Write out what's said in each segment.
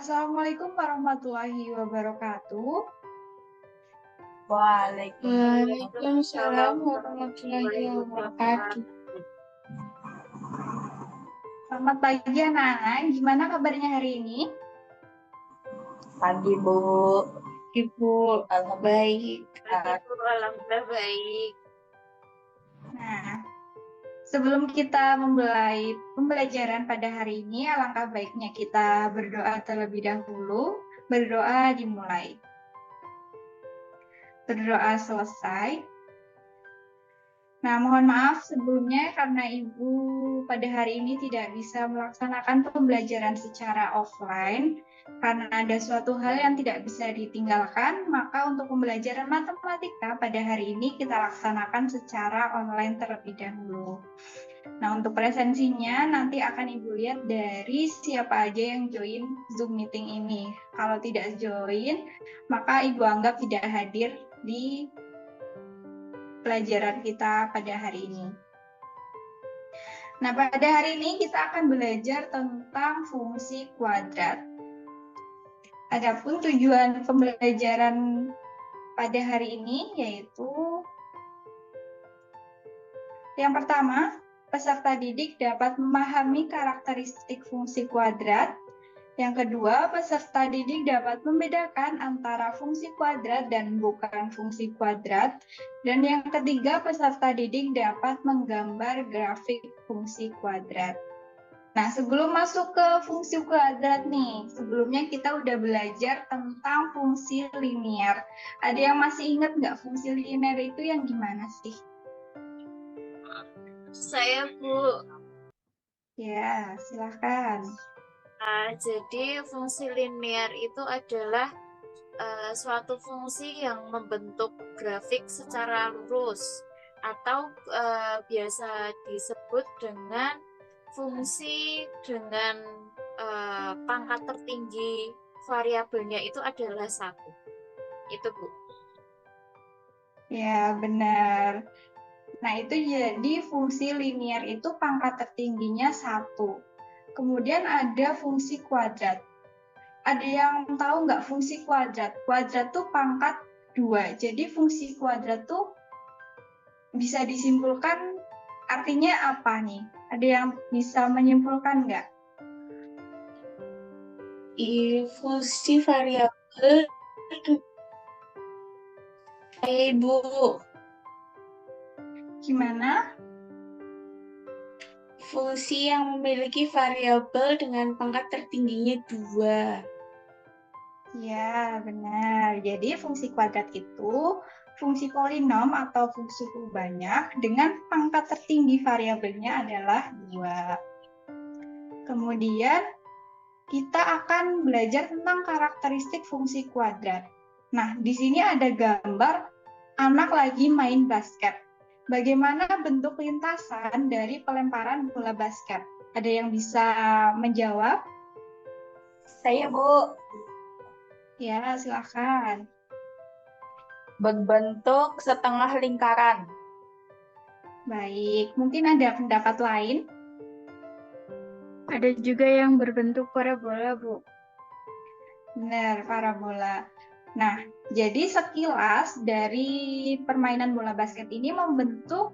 Assalamualaikum warahmatullahi wabarakatuh. Waalaikumsalam warahmatullahi wabarakatuh. Selamat pagi anak-anak, gimana kabarnya hari ini? Pagi, Bu. Ibu, baik. Alhamdulillah baik. Nah, sebelum kita memulai pembelajaran pada hari ini, alangkah baiknya kita berdoa terlebih dahulu. Berdoa dimulai. Berdoa selesai. Nah, mohon maaf sebelumnya karena Ibu pada hari ini tidak bisa melaksanakan pembelajaran secara offline karena ada suatu hal yang tidak bisa ditinggalkan, maka untuk pembelajaran matematika pada hari ini kita laksanakan secara online terlebih dahulu. Nah, untuk presensinya nanti akan Ibu lihat dari siapa aja yang join Zoom meeting ini. Kalau tidak join, maka Ibu anggap tidak hadir di pelajaran kita pada hari ini. Nah, pada hari ini kita akan belajar tentang fungsi kuadrat. Adapun tujuan pembelajaran pada hari ini yaitu yang pertama, peserta didik dapat memahami karakteristik fungsi kuadrat. Yang kedua, peserta didik dapat membedakan antara fungsi kuadrat dan bukan fungsi kuadrat. Dan yang ketiga, peserta didik dapat menggambar grafik fungsi kuadrat. Nah, sebelum masuk ke fungsi kuadrat nih, sebelumnya kita udah belajar tentang fungsi linier. Ada yang masih ingat nggak fungsi linier itu yang gimana sih? Saya, Bu. Ya, silahkan. Jadi fungsi linear itu adalah suatu fungsi yang membentuk grafik secara lurus atau biasa disebut dengan fungsi dengan pangkat tertinggi variabelnya itu adalah 1. Itu, Bu. Ya, benar. Nah, itu jadi fungsi linier itu pangkat tertingginya 1. Kemudian ada fungsi kuadrat. Ada yang tahu nggak fungsi kuadrat? Kuadrat tuh pangkat 2. Jadi fungsi kuadrat tuh bisa disimpulkan artinya apa nih? Ada yang bisa menyimpulkan nggak? Fungsi variabel Ibu. Gimana? Fungsi yang memiliki variabel dengan pangkat tertingginya 2. Ya, benar. Jadi fungsi kuadrat itu fungsi polinom atau fungsi banyak dengan pangkat tertinggi variabelnya adalah 2. Kemudian kita akan belajar tentang karakteristik fungsi kuadrat. Nah, di sini ada gambar anak lagi main basket. Bagaimana bentuk lintasan dari pelemparan bola basket? Ada yang bisa menjawab? Saya, Bu. Ya, silakan. Berbentuk setengah lingkaran. Baik, mungkin ada pendapat lain? Ada juga yang berbentuk parabola, Bu. Benar, parabola. Nah, jadi sekilas dari permainan bola basket ini membentuk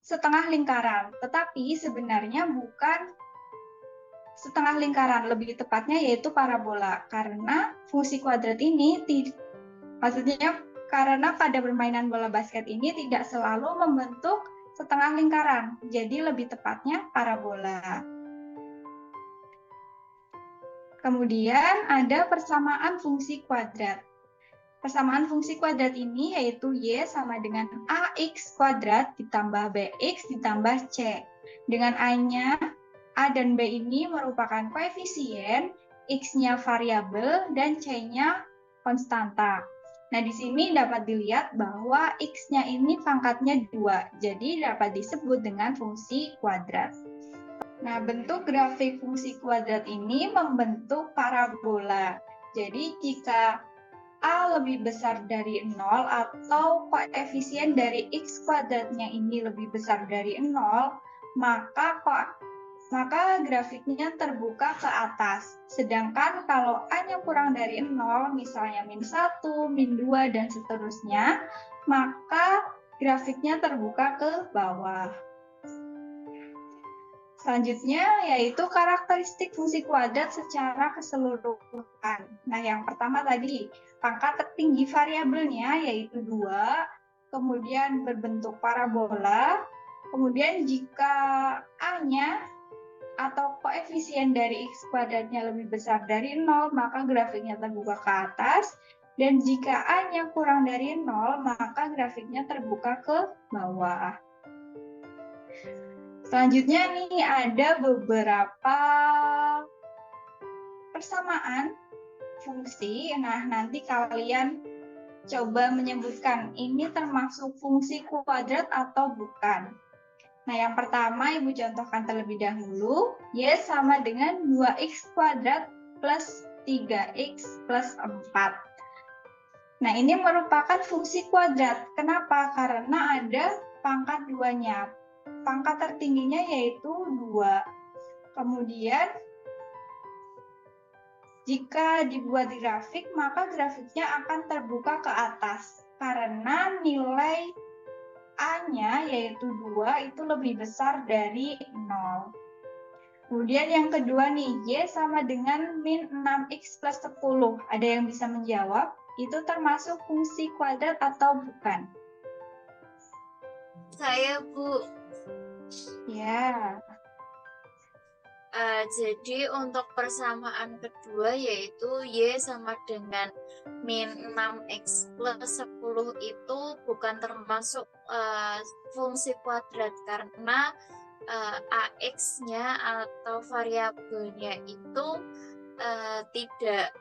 setengah lingkaran, tetapi sebenarnya bukan setengah lingkaran, lebih tepatnya yaitu parabola. Karena fungsi kuadrat ini, maksudnya karena pada permainan bola basket ini tidak selalu membentuk setengah lingkaran, jadi lebih tepatnya parabola. Kemudian ada persamaan fungsi kuadrat. Persamaan fungsi kuadrat ini yaitu Y sama dengan AX kuadrat ditambah BX ditambah C. Dengan A-nya, A dan B ini merupakan koefisien, X-nya variabel, dan C-nya konstanta. Nah, di sini dapat dilihat bahwa X-nya ini pangkatnya 2, jadi dapat disebut dengan fungsi kuadrat. Nah, bentuk grafik fungsi kuadrat ini membentuk parabola. Jadi, jika A lebih besar dari 0 atau koefisien dari X kuadratnya ini lebih besar dari 0, maka maka grafiknya terbuka ke atas. Sedangkan kalau A-nya kurang dari 0, misalnya -1, -2, dan seterusnya, maka grafiknya terbuka ke bawah. Selanjutnya yaitu karakteristik fungsi kuadrat secara keseluruhan. Nah, yang pertama tadi, pangkat tertinggi variabelnya yaitu 2, kemudian berbentuk parabola, kemudian jika A-nya atau koefisien dari x kuadratnya lebih besar dari 0, maka grafiknya terbuka ke atas, dan jika A-nya kurang dari 0, maka grafiknya terbuka ke bawah. Selanjutnya nih ada beberapa persamaan fungsi. Nah, nanti kalian coba menyebutkan ini termasuk fungsi kuadrat atau bukan. Nah, yang pertama Ibu contohkan terlebih dahulu, y sama dengan 2x kuadrat plus 3x plus 4. Nah, ini merupakan fungsi kuadrat. Kenapa? Karena ada pangkat 2-nya. Pangkat tertingginya yaitu 2. Kemudian, jika dibuat grafik, maka grafiknya akan terbuka ke atas. Karena nilai A-nya yaitu 2 itu lebih besar dari 0. Kemudian yang kedua nih, Y sama dengan min 6X plus 10. Ada yang bisa menjawab? Itu termasuk fungsi kuadrat atau bukan? Saya, Bu. Ya. Jadi untuk persamaan kedua yaitu Y sama dengan min 6X plus 10 itu bukan termasuk fungsi kuadrat karena AX-nya atau variabelnya itu tidak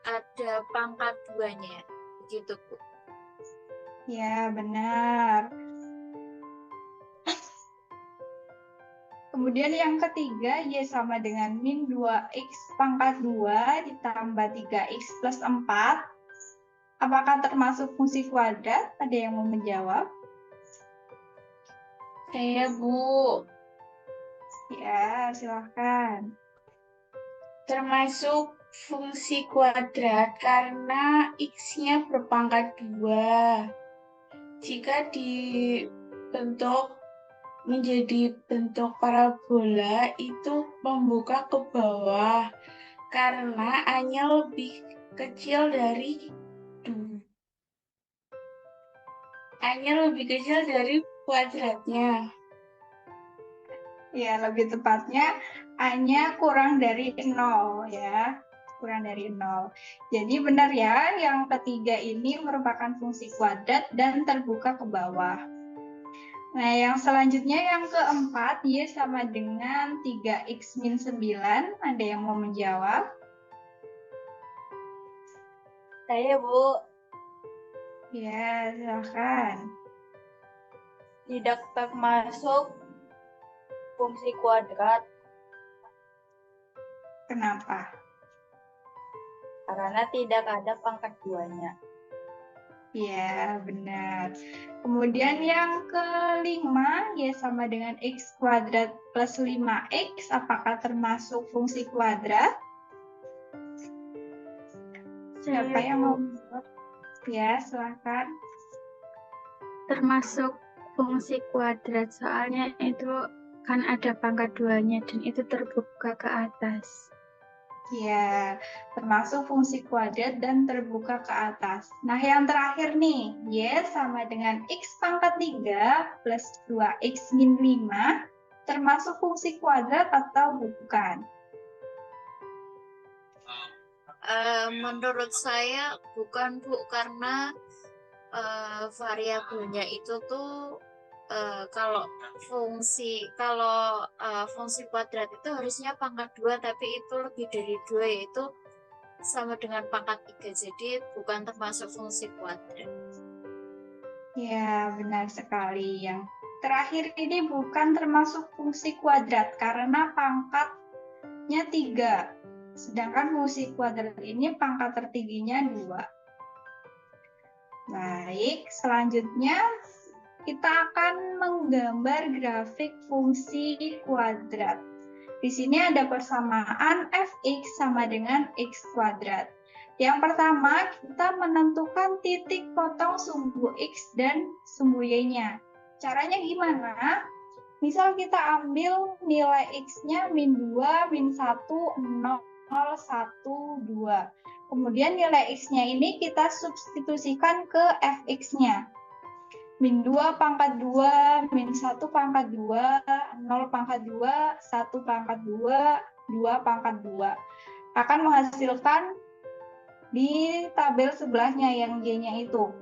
ada pangkat 2-nya. Begitu, Bu. Ya, benar. Kemudian yang ketiga, Y sama dengan min 2X pangkat 2 ditambah 3X plus 4. Apakah termasuk fungsi kuadrat? Ada yang mau menjawab? Saya, Bu. Ya, silahkan. Termasuk fungsi kuadrat karena x-nya berpangkat 2. Jika dibentuk menjadi bentuk parabola itu membuka ke bawah karena A-nya lebih kecil dari A-nya lebih kecil dari kuadratnya. Ya, lebih tepatnya A-nya kurang dari 0 ya. Kurang dari 0. Jadi benar ya, yang ketiga ini merupakan fungsi kuadrat dan terbuka ke bawah. Nah, yang selanjutnya yang keempat, Y sama dengan 3X min 9. Ada yang mau menjawab? Saya, Bu. Ya, silakan. Tidak termasuk fungsi kuadrat Kenapa? karena tidak ada pangkat 2-nya. Ya, benar. Kemudian yang kelima, Y sama dengan X kuadrat plus 5X. Apakah termasuk fungsi kuadrat? Siapa yang mau menjawab? Ya, silakan. Termasuk fungsi kuadrat, soalnya itu kan ada pangkat 2-nya dan itu terbuka ke atas. Ya, termasuk fungsi kuadrat dan terbuka ke atas. Nah, yang terakhir nih, Y sama dengan X pangkat 3 plus 2X min 5, termasuk fungsi kuadrat atau bukan? Menurut saya bukan, Bu, karena variabelnya itu tuh kalau fungsi kuadrat itu harusnya pangkat 2 tapi itu lebih dari 2 yaitu sama dengan pangkat 3. Jadi bukan termasuk fungsi kuadrat. Ya, benar sekali. Yang terakhir ini bukan termasuk fungsi kuadrat karena pangkatnya 3. Sedangkan fungsi kuadrat ini pangkat tertingginya 2. Baik, selanjutnya kita akan menggambar grafik fungsi kuadrat. Di sini ada persamaan fx sama dengan x kuadrat. Yang pertama, kita menentukan titik potong sumbu x dan sumbu y-nya. Caranya gimana? Misal kita ambil nilai x-nya min 2, min 1, 0, 1, 2. Kemudian nilai x-nya ini kita substitusikan ke fx-nya. Min 2 pangkat 2, min 1 pangkat 2, 0 pangkat 2, 1 pangkat 2, 2 pangkat 2. Akan menghasilkan di tabel sebelahnya yang y-nya itu.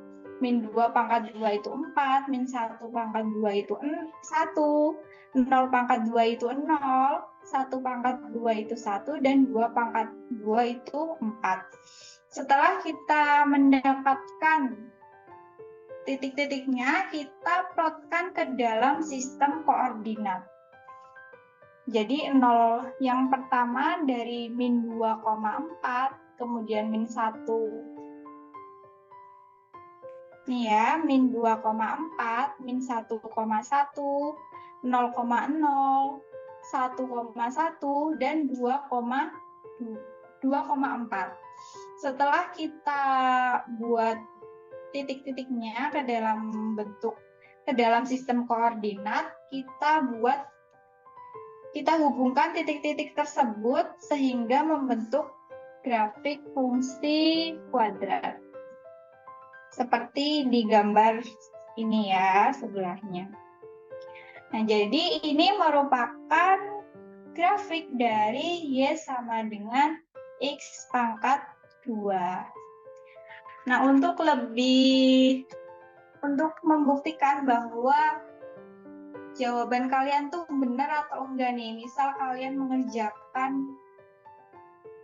Min 2 pangkat 2 itu 4, min 1 pangkat 2 itu 1, 0 pangkat 2 itu 0, 1 pangkat 2 itu 1, dan 2 pangkat 2 itu 4. Setelah kita mendapatkan titik-titiknya, kita plotkan ke dalam sistem koordinat. Jadi 0 yang pertama dari min 2,4, kemudian min 1. Nih ya, min 2,4, min 1,1, 0,0, 1,1, dan 2,4. Setelah kita buat titik-titiknya ke dalam sistem koordinat, kita hubungkan titik-titik tersebut sehingga membentuk grafik fungsi kuadrat. Seperti di gambar ini ya, sebelahnya. Nah, jadi ini merupakan grafik dari y sama dengan x pangkat 2. Nah, untuk membuktikan bahwa jawaban kalian tuh benar atau enggak nih, misal kalian mengerjakan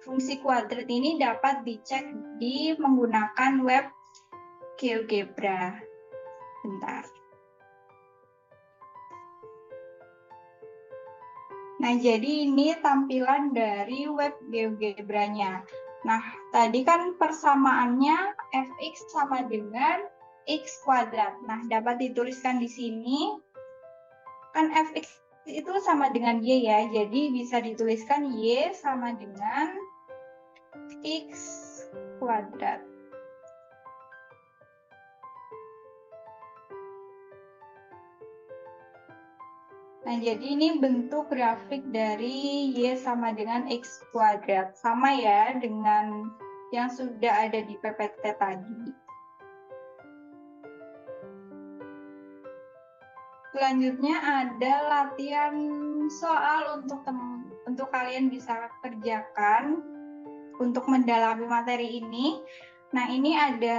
fungsi kuadrat ini dapat dicek di menggunakan web GeoGebra. Bentar. Nah, jadi ini tampilan dari web GeoGebra-nya. Nah, tadi kan persamaannya fx sama dengan x kuadrat. Nah, dapat dituliskan di sini. Kan fx itu sama dengan y ya, jadi bisa dituliskan y sama dengan x kuadrat. Nah, jadi ini bentuk grafik dari y sama dengan x kuadrat. Sama ya dengan yang sudah ada di PPT tadi. Selanjutnya ada latihan soal untuk kalian bisa kerjakan untuk mendalami materi ini. Nah, ini ada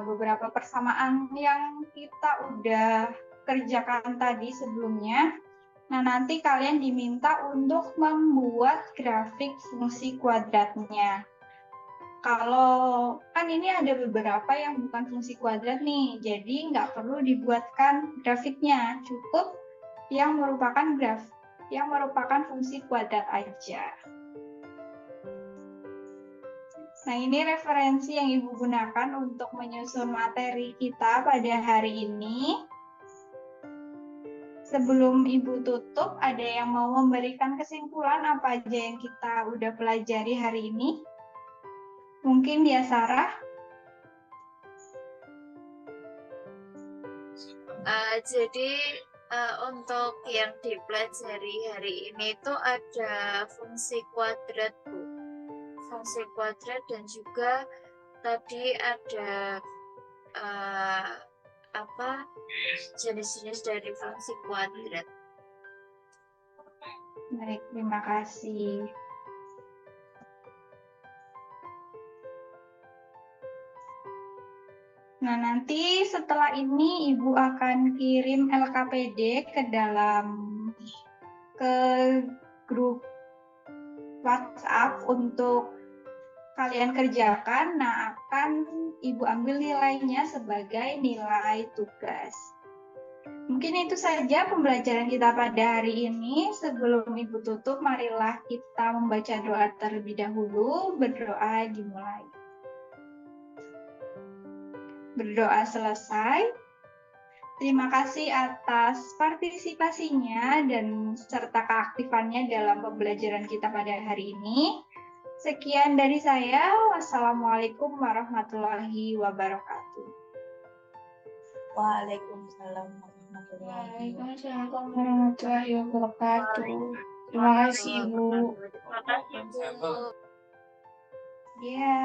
beberapa persamaan yang kita udah kerjakan tadi sebelumnya. Nah, nanti kalian diminta untuk membuat grafik fungsi kuadratnya. Kalau kan ini ada beberapa yang bukan fungsi kuadrat nih, jadi nggak perlu dibuatkan grafiknya, cukup yang merupakan fungsi kuadrat aja. Nah, ini referensi yang Ibu gunakan untuk menyusun materi kita pada hari ini. Sebelum Ibu tutup, ada yang mau memberikan kesimpulan apa aja yang kita udah pelajari hari ini? Mungkin dia Sarah? Jadi untuk yang dipelajari hari ini itu ada fungsi kuadrat, Bu. Fungsi kuadrat dan juga tadi ada jenis-jenis dari fungsi kuadrat. Baik, terima kasih. Nah, nanti setelah ini Ibu akan kirim LKPD ke grup WhatsApp untuk kalian kerjakan. Nah, akan Ibu ambil nilainya sebagai nilai tugas. Mungkin itu saja pembelajaran kita pada hari ini. Sebelum Ibu tutup, marilah kita membaca doa terlebih dahulu. Berdoa dimulai. Berdoa selesai. Terima kasih atas partisipasinya dan serta keaktifannya dalam pembelajaran kita pada hari ini. Sekian dari saya. Wassalamualaikum warahmatullahi wabarakatuh. Waalaikumsalam warahmatullahi Waalaikumsalam warahmatullahi wabarakatuh. Terima kasih, Ibu. Terima kasih, Bu. Ya.